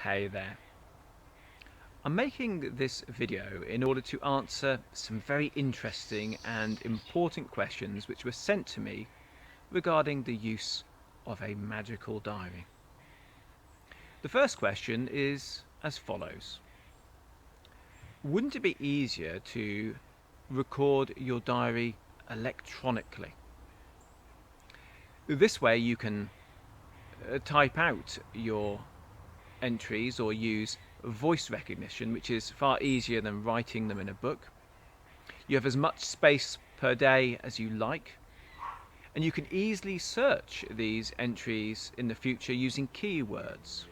Hey there. I'm making this video in order to answer some very interesting and important questions which were sent to me regarding the use of a magical diary. The first question is as follows. Wouldn't it be easier to record your diary electronically? This way you can type out your entries or use voice recognition, which is far easier than writing them in a book. You have as much space per day as you like, and you can easily search these entries in the future using keywords.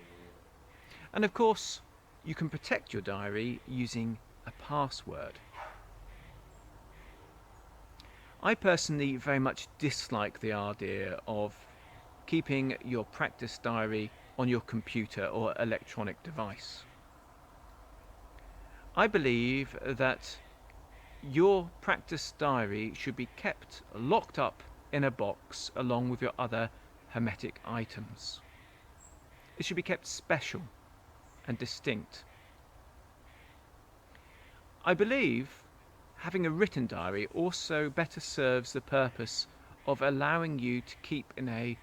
And of course, you can protect your diary using a password. I personally very much dislike the idea of keeping your practice diary on your computer or electronic device. I believe that your practice diary should be kept locked up in a box along with your other hermetic items. It should be kept special and distinct. I believe having a written diary also better serves the purpose of allowing you to keep in a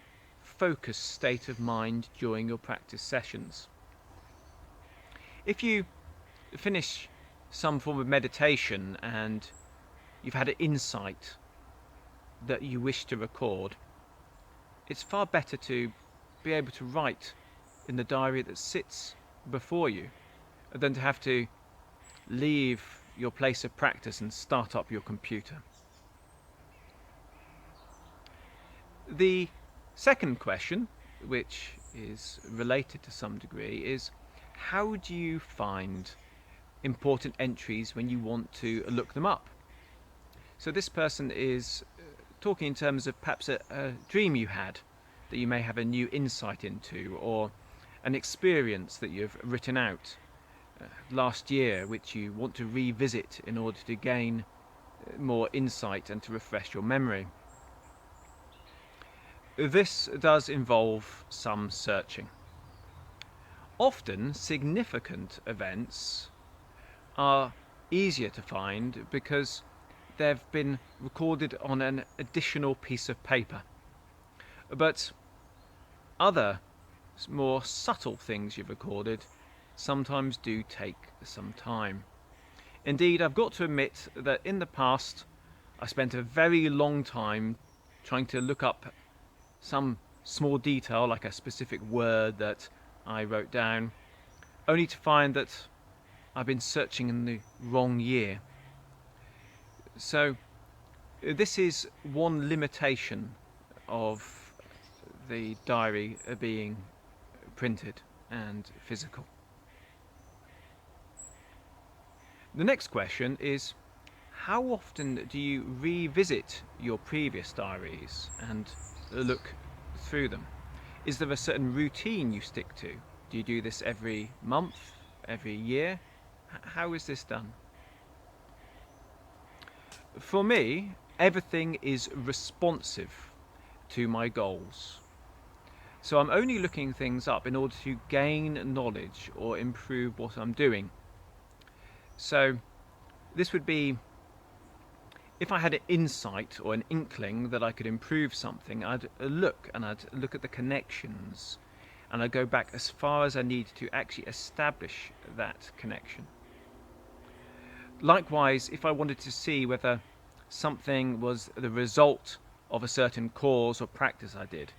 focused state of mind during your practice sessions. If you finish some form of meditation and you've had an insight that you wish to record, it's far better to be able to write in the diary that sits before you than to have to leave your place of practice and start up your computer. The second question, which is related to some degree, is how do you find important entries when you want to look them up? So this person is talking in terms of perhaps a dream you had that you may have a new insight into, or an experience that you've written out last year which you want to revisit in order to gain more insight and to refresh your memory. This does involve some searching. Often significant events are easier to find because they've been recorded on an additional piece of paper. But other more subtle things you've recorded sometimes do take some time. Indeed, I've got to admit that in the past I spent a very long time trying to look up some small detail, like a specific word that I wrote down, only to find that I've been searching in the wrong year. So this is one limitation of the diary being printed and physical. The next question is, how often do you revisit your previous diaries and look through them? Is there a certain routine you stick to? Do you do this every month, every year? How is this done? For me, everything is responsive to my goals. So I'm only looking things up in order to gain knowledge or improve what I'm doing. So this would be, if I had an insight or an inkling that I could improve something, I'd look at the connections, and I'd go back as far as I need to actually establish that connection. Likewise, if I wanted to see whether something was the result of a certain cause or practice I did,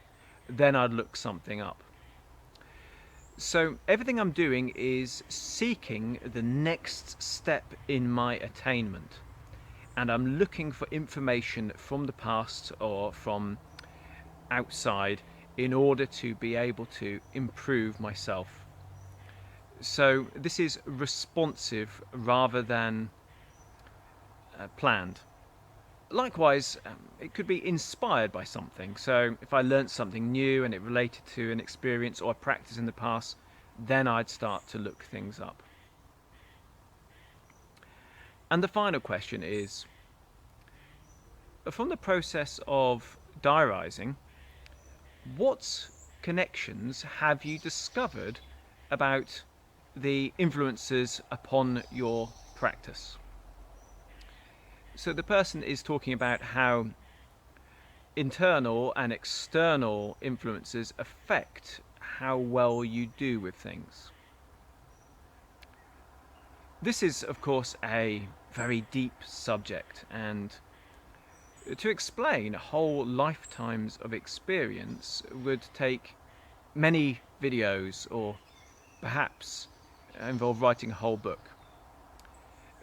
then I'd look something up. So everything I'm doing is seeking the next step in my attainment, and I'm looking for information from the past or from outside in order to be able to improve myself. So this is responsive rather than planned. Likewise, it could be inspired by something. So if I learnt something new and it related to an experience or a practice in the past, then I'd start to look things up. And the final question is, from the process of diarising, what connections have you discovered about the influences upon your practice. So the person is talking about how internal and external influences affect how well you do with things. This is, of course, a very deep subject, and to explain whole lifetimes of experience would take many videos or perhaps involve writing a whole book.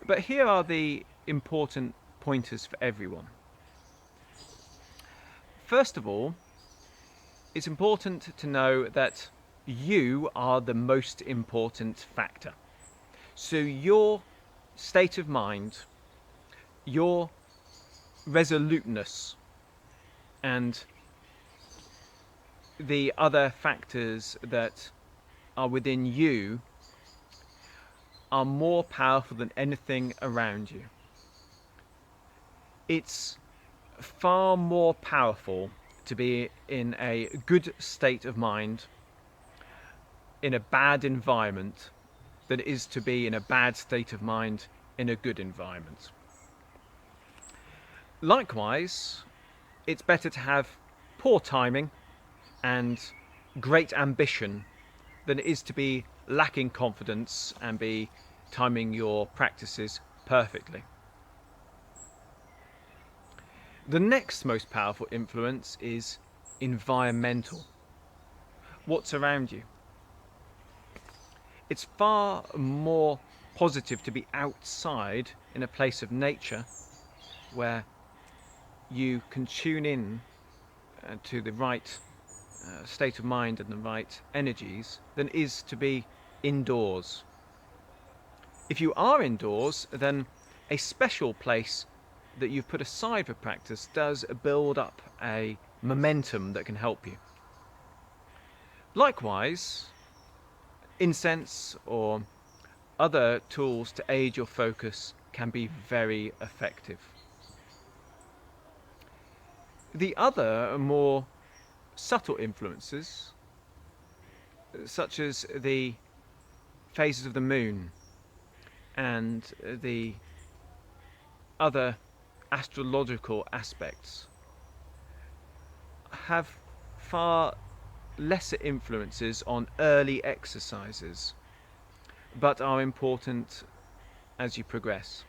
But here are the important pointers for everyone. First of all, it's important to know that you are the most important factor. So your state of mind, your resoluteness, and the other factors that are within you are more powerful than anything around you. It's far more powerful to be in a good state of mind in a bad environment than it is to be in a bad state of mind in a good environment. Likewise, it's better to have poor timing and great ambition than it is to be lacking confidence and be timing your practices perfectly. The next most powerful influence is environmental. What's around you? It's far more positive to be outside in a place of nature where you can tune in to the right state of mind and the right energies than it is to be indoors. If you are indoors, then a special place that you've put aside for practice does build up a momentum that can help you. Likewise, incense or other tools to aid your focus can be very effective. The other more subtle influences, such as the phases of the moon and the other astrological aspects, have far lesser influences on early exercises, but are important as you progress.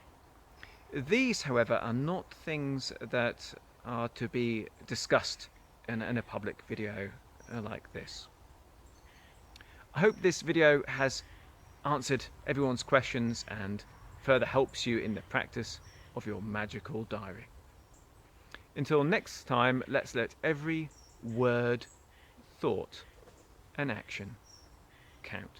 These, however, are not things that are to be discussed in a public video like this. I hope this video has answered everyone's questions and further helps you in the practice of your magical diary. Until next time, let's let every word, thought and action count.